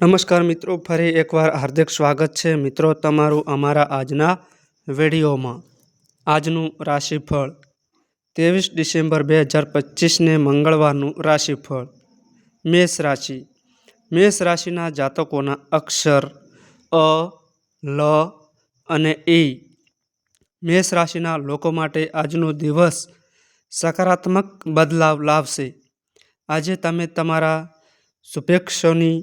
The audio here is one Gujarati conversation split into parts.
નમસ્કાર મિત્રો, ફરી એકવાર હાર્દિક સ્વાગત છે મિત્રો તમારું અમારા આજના વિડીયોમાં। આજનું રાશિફળ 23 ડિસેમ્બર 2025ને મંગળવારનું રાશિફળ। મેષ રાશિ। મેષ રાશિના જાતકોના અક્ષર અ, લ અને ઈ। મેષ રાશિના લોકો માટે આજનો દિવસ સકારાત્મક બદલાવ લાવશે। આજે તમે તમારા શુભેચ્છાઓની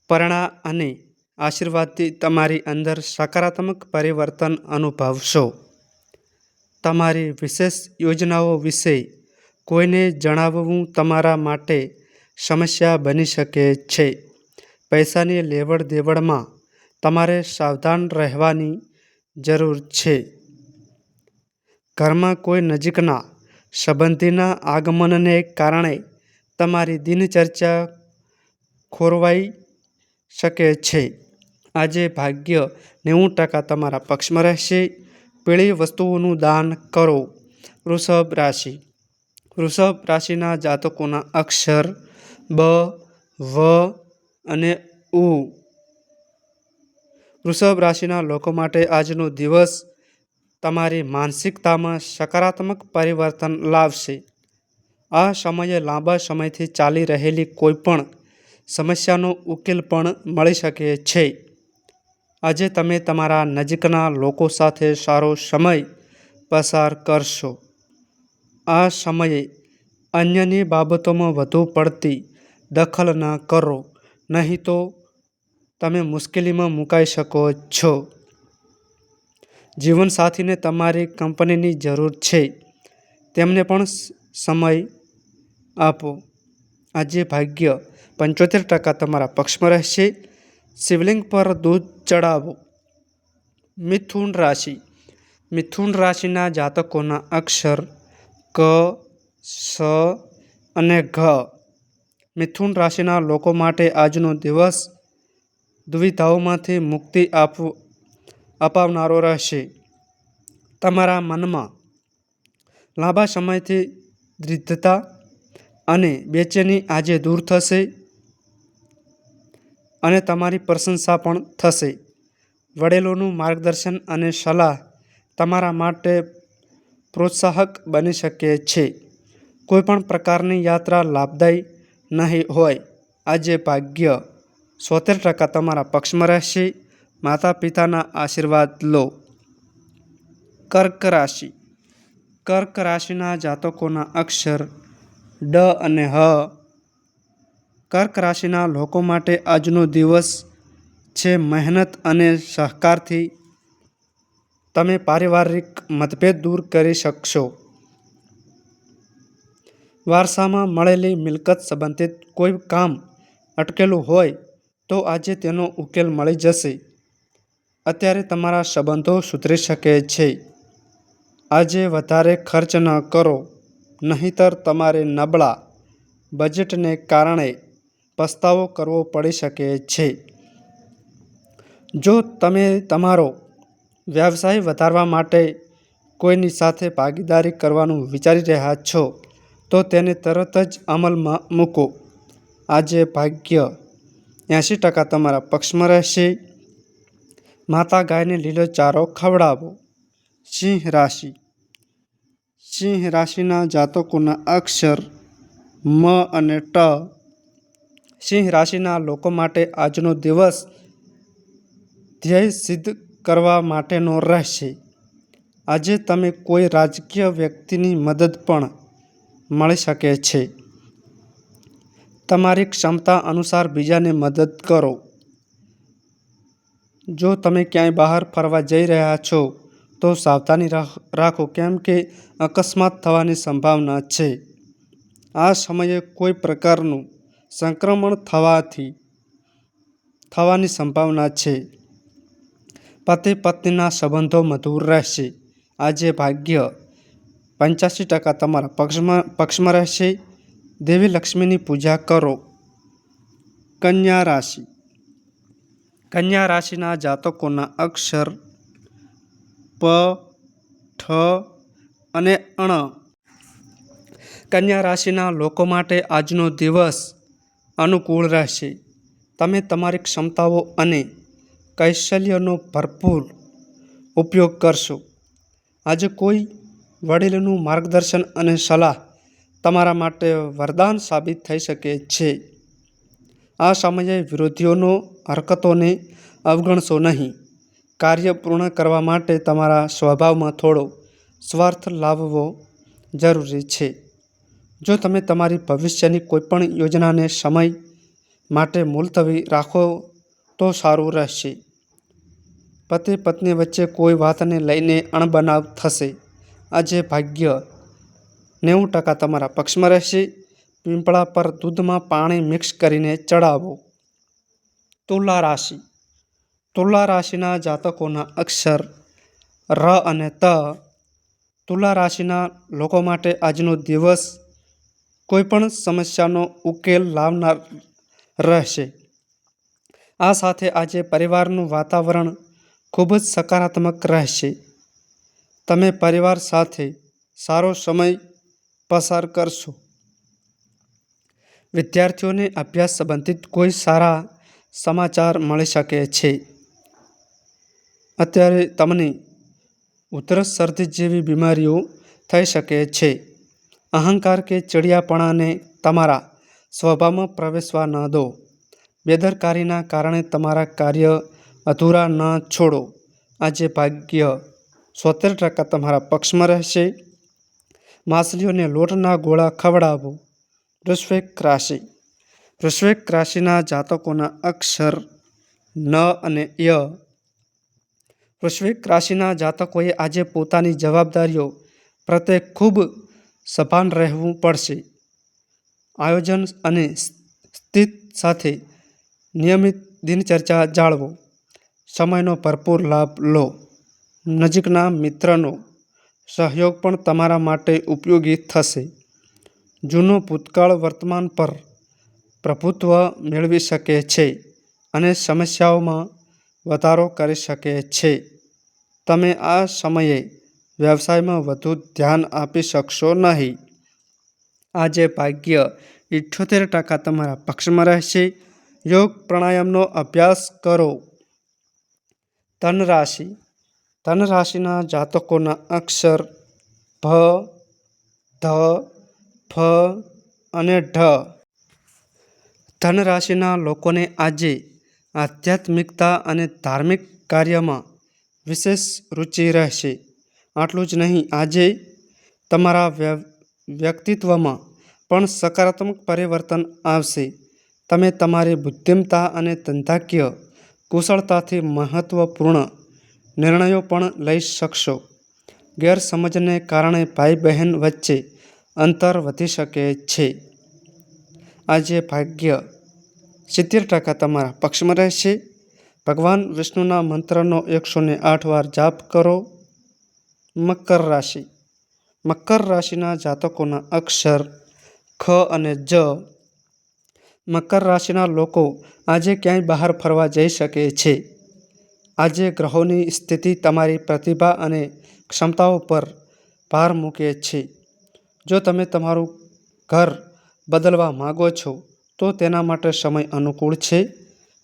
પ્રેરણા અને આશીર્વાદથી તમારી અંદર સકારાત્મક પરિવર્તન અનુભવશો। તમારી વિશેષ યોજનાઓ વિશે કોઈને જણાવવું તમારા માટે સમસ્યા બની શકે છે। પૈસાની લેવડ દેવડમાં તમારે સાવધાન રહેવાની જરૂર છે। ઘરમાં કોઈ નજીકના સંબંધીના આગમનને કારણે તમારી દિનચર્યા ખોરવાઈ શકે છે। આજે ભાગ્ય 90% તમારા પક્ષમાં રહેશે। પીળી વસ્તુઓનું દાન કરો। વૃષભ રાશિ। વૃષભ રાશિના જાતકોના અક્ષર બ, વ અને ઉ। વૃષભ રાશિના લોકો માટે આજનો દિવસ તમારી માનસિકતામાં સકારાત્મક પરિવર્તન લાવશે। આ સમયે લાંબા સમયથી ચાલી રહેલી કોઈપણ સમસ્યાનો ઉકેલ પણ મળી શકે છે। આજે તમે તમારા નજીકના લોકો સાથે સારો સમય પસાર કરશો। આ સમયે અન્યની બાબતોમાં વધુ પડતી દખલ ન કરો, નહીં તો તમે મુશ્કેલીમાં મુકાઈ શકો છો। જીવનસાથીને તમારી કંપનીની જરૂર છે, તેમને પણ સમય આપો। આજે ભાગ્ય 75% તમારા પક્ષમાં રહેશે। શિવલિંગ પર દૂધ ચડાવો। મિથુન રાશિ। મિથુન રાશિના જાતકોના અક્ષર ક, સ અને ઘ। મિથુન રાશિના લોકો માટે આજનો દિવસ દુવિધાઓમાંથી મુક્તિ અપાવનારો રહેશે। તમારા મનમાં લાંબા સમયથી દ્વિધતા અને બેચેની આજે દૂર થશે અને તમારી પ્રશંસા પણ થશે। વડીલોનું માર્ગદર્શન અને સલાહ તમારા માટે પ્રોત્સાહક બની શકે છે। કોઈપણ પ્રકારની યાત્રા લાભદાયી નહીં હોય। આજે ભાગ્ય 76% તમારા પક્ષમાં રહેશે। માતા પિતાના આશીર્વાદ લો। કર્ક રાશિ। કર્ક રાશિના જાતકોના અક્ષર ડ અને હ। કર્ક રાશિના લોકો માટે આજનો દિવસ છે મહેનત અને સહકારથી તમે પારિવારિક મતભેદ દૂર કરી શકશો। વારસામાં મળેલી મિલકત સંબંધિત કોઈ કામ અટકેલું હોય તો આજે તેનો ઉકેલ મળી જશે। અત્યારે તમારા સંબંધો સુધરી શકે છે। આજે વધારે ખર્ચ ન કરો, નહીંતર તમારે નબળા બજેટને કારણે પસ્તાવો કરવો પડી શકે છે। જો તમે તમારો વ્યવસાય વધારવા માટે કોઈની સાથે ભાગીદારી કરવાનું વિચારી રહ્યા છો, તો તેને તરત જ અમલમાં મૂકો। આજે ભાગ્ય 80% તમારા પક્ષમાં રહેશે। માતા ગાયને લીલો ચારો ખવડાવો। સિંહ રાશિ। સિંહ રાશિના જાતકોના અક્ષર મ અને ટ। સિંહ રાશિના લોકો માટે આજનો દિવસ ધ્યેય સિદ્ધ કરવા માટેનો રહેશે। આજે તમે કોઈ રાજકીય વ્યક્તિની મદદ પણ મળી શકે છે। તમારી ક્ષમતા અનુસાર બીજાને મદદ કરો। જો તમે ક્યાંય બહાર ફરવા જઈ રહ્યા છો તો સાવધાની રાખો, કેમ કે અકસ્માત થવાની સંભાવના છે। આ સમયે કોઈ પ્રકારનું સંક્રમણ થવાની સંભાવના છે। પતિ પત્નીના સંબંધો મધુર રહેશે। આજે ભાગ્ય 85% તમારા પક્ષમાં રહેશે। દેવી લક્ષ્મીની પૂજા કરો। કન્યા રાશિ। કન્યા રાશિના જાતકોના અક્ષર પ, ઠ અને અણ। કન્યા રાશિના લોકો માટે આજનો દિવસ અનુકૂળ રહેશે। તમે તમારી ક્ષમતાઓ અને કૌશલ્યનો ભરપૂર ઉપયોગ કરશો. આજે કોઈ વડીલનું માર્ગદર્શન અને સલાહ તમારા માટે વરદાન સાબિત થઈ શકે છે. આ સમયે વિરોધીઓનો હરકતોને અવગણશો નહીં. કાર્ય પૂર્ણ કરવા માટે તમારા સ્વભાવમાં થોડો સ્વાર્થ લાવવો જરૂરી છે. જો તમે તમારી ભવિષ્યની કોઈપણ યોજનાને સમય માટે મુલતવી રાખો તો સારું રહેશે. પતિ પત્ની વચ્ચે કોઈ વાતને લઈને અણબનાવ થશે. આજે ભાગ્ય 90% તમારા પક્ષમાં રહેશે. પીપળા પર દૂધમાં પાણી મિક્સ કરીને ચડાવો. તુલા રાશિ. તુલા રાશિના જાતકોના અક્ષર ર અને ત. તુલા રાશિના લોકો માટે આજનો દિવસ કોઈપણ સમસ્યાનો ઉકેલ લાવનાર રહેશે. આ સાથે આજે પરિવારનું વાતાવરણ ખૂબ જ સકારાત્મક રહેશે. તમે પરિવાર સાથે સારો સમય પસાર કરશો. વિદ્યાર્થીઓને અભ્યાસ સંબંધિત કોઈ સારા સમાચાર મળી શકે છે. અત્યારે તમને ઉધરસ શરદી જેવી બીમારીઓ થઈ શકે છે. અહંકાર કે ચડિયાપણાને તમારા સ્વભાવમાં પ્રવેશવા ન દો. બેદરકારીના કારણે તમારા કાર્ય અધૂરા ન છોડો. આજે ભાગ્ય 70% તમારા પક્ષમાં રહેશે. માછલીઓને લોટના ગોળા ખવડાવો. વૃશ્ચિક રાશિ. વૃશ્ચિક રાશિના જાતકોના અક્ષર ન અને ય. વૃશ્ચિક રાશિના જાતકોએ આજે પોતાની જવાબદારીઓ પ્રત્યે ખૂબ સભાન રહેવું પડશે. આયોજન અને શિસ્ત સાથે નિયમિત દિનચર્યા જાળવો. સમયનો ભરપૂર લાભ લો. નજીકના મિત્રનો સહયોગ પણ તમારા માટે ઉપયોગી થશે. જૂનો ભૂતકાળ વર્તમાન પર પ્રભુત્વ મેળવી શકે છે અને સમસ્યાઓમાં વધારો કરી શકે છે. તમે આ સમયે વ્યવસાયમાં વધુ ધ્યાન આપી શકશો નહીં. આજે ભાગ્ય 78% તમારા પક્ષમાં રહેશે. યોગ પ્રાણાયામનો અભ્યાસ કરો. ધન રાશિ. ધન રાશિના જાતકોના અક્ષર ભ, ધ, ફ અને ઢ. ધન રાશિના લોકોને આજે આધ્યાત્મિકતા અને ધાર્મિક કાર્યમાં વિશેષ રુચિ રહેશે. આટલું જ નહીં, આજે તમારા વ્યક્તિત્વમાં પણ સકારાત્મક પરિવર્તન આવશે. તમે તમારી બુદ્ધિમત્તા અને ધંધાકીય કુશળતાથી મહત્વપૂર્ણ નિર્ણયો પણ લઈ શકશો. ગેરસમજને કારણે ભાઈ બહેન વચ્ચે અંતર વધી શકે છે. આજે ભાગ્ય 70% તમારા પક્ષમાં રહેશે. ભગવાન વિષ્ણુના મંત્રનો 108 વાર જાપ કરો. મકર રાશિ. મકર રાશિના જાતકોના અક્ષર ખ અને જ. મકર રાશિના લોકો આજે ક્યાંય બહાર ફરવા જઈ શકે છે. આજે ગ્રહોની સ્થિતિ તમારી પ્રતિભા અને ક્ષમતાઓ પર ભાર મૂકે છે. જો તમે તમારું ઘર બદલવા માંગો છો તો તેના માટે સમય અનુકૂળ છે.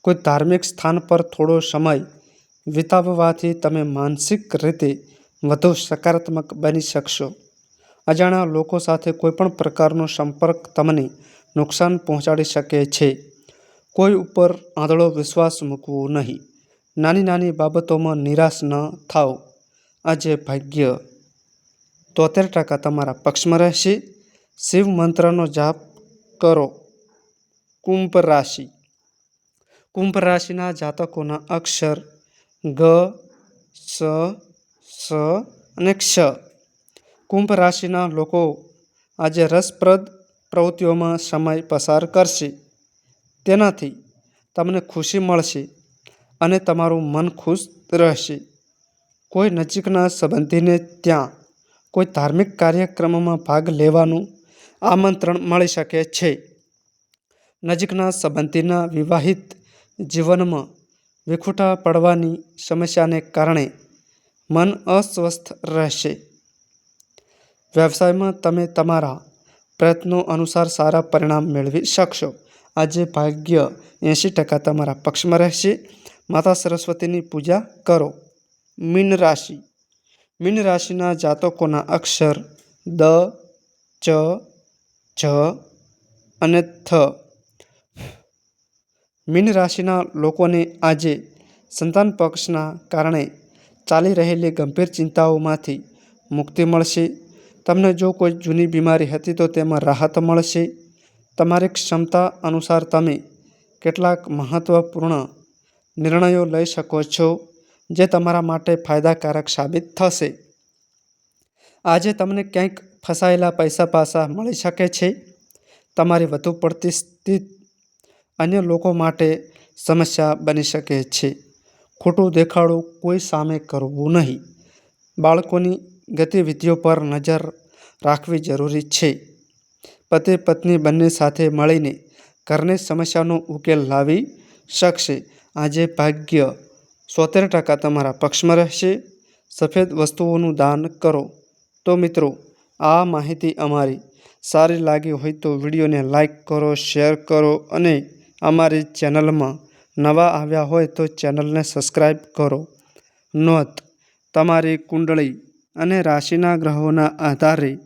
કોઈ ધાર્મિક સ્થાન પર થોડો સમય વિતાવવાથી તમે માનસિક રીતે વધુ સકારાત્મક બની શકશો. અજાણ્યા લોકો સાથે કોઈપણ પ્રકારનો સંપર્ક તમને નુકસાન પહોંચાડી શકે છે. કોઈ ઉપર આંધળો વિશ્વાસ મૂકવો નહીં. નાની નાની બાબતોમાં નિરાશ ન થાઓ. આજે ભાગ્ય 73% તમારા પક્ષમાં રહેશે. શિવ મંત્રનો જાપ કરો. કુંભ રાશિ. કુંભ રાશિના જાતકોના અક્ષર ગ, સ, સ અને ક્ષ. કુંભ રાશિના લોકો આજે રસપ્રદ પ્રવૃત્તિઓમાં સમય પસાર કરશે. તેનાથી તમને ખુશી મળશે અને તમારું મન ખુશ રહેશે. કોઈ નજીકના સંબંધીને ત્યાં કોઈ ધાર્મિક કાર્યક્રમમાં ભાગ લેવાનું આમંત્રણ મળી શકે છે. નજીકના સંબંધીના વિવાહિત જીવનમાં વિખૂટા પડવાની સમસ્યાને કારણે મન અસ્વસ્થ રહેશે. વ્યવસાયમાં તમે તમારા પ્રયત્નો અનુસાર સારા પરિણામ મેળવી શકશો. આજે ભાગ્ય 80% તમારા પક્ષમાં રહેશે. માતા સરસ્વતીની પૂજા કરો. મીન રાશિ. મીન રાશિના જાતકોના અક્ષર દ, ચ, જ અને થ. મીન રાશિના લોકોને આજે સંતાન પક્ષના કારણે ચાલી રહેલી ગંભીર ચિંતાઓમાંથી મુક્તિ મળશે. તમને જો કોઈ જૂની બીમારી હતી તો તેમાં રાહત મળશે. તમારી ક્ષમતા અનુસાર તમે કેટલાક મહત્વપૂર્ણ નિર્ણયો લઈ શકો છો જે તમારા માટે ફાયદાકારક સાબિત થશે. આજે તમને ક્યાંક ફસાયેલા પૈસા પાછા મળી શકે છે. તમારી વધુ પડતી સ્થિતિ અન્ય લોકો માટે સમસ્યા બની શકે છે. ખોટું દેખાડો કોઈ સામે કરવું નહીં. બાળકોની ગતિવિધિઓ પર નજર રાખવી જરૂરી છે. પતિ પત્ની બંને સાથે મળીને ઘરની સમસ્યાનો ઉકેલ લાવી શકશે. આજે ભાગ્ય 70% તમારા પક્ષમાં રહેશે. સફેદ વસ્તુઓનું દાન કરો. તો મિત્રો, આ માહિતી અમારી સારી લાગી હોય તો વિડીયોને લાઈક કરો, શેર કરો અને અમારી ચેનલમાં નવા આવ્યા હોય તો ચેનલને સબસ્ક્રાઈબ કરો. નોંધ: તમારી કુંડળી અને રાશિના ગ્રહોના આધારે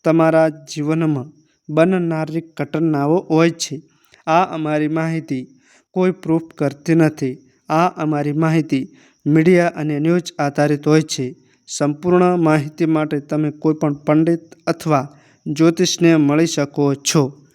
તમારા જીવનમાં બનનારી ઘટનાઓ હોય છે. આ અમારી માહિતી કોઈ પ્રૂફ કરતી નથી. આ અમારી માહિતી મીડિયા અને ન્યૂઝ આધારિત હોય છે. સંપૂર્ણ માહિતી માટે તમે કોઈપણ પંડિત અથવા જ્યોતિષને મળી શકો છો.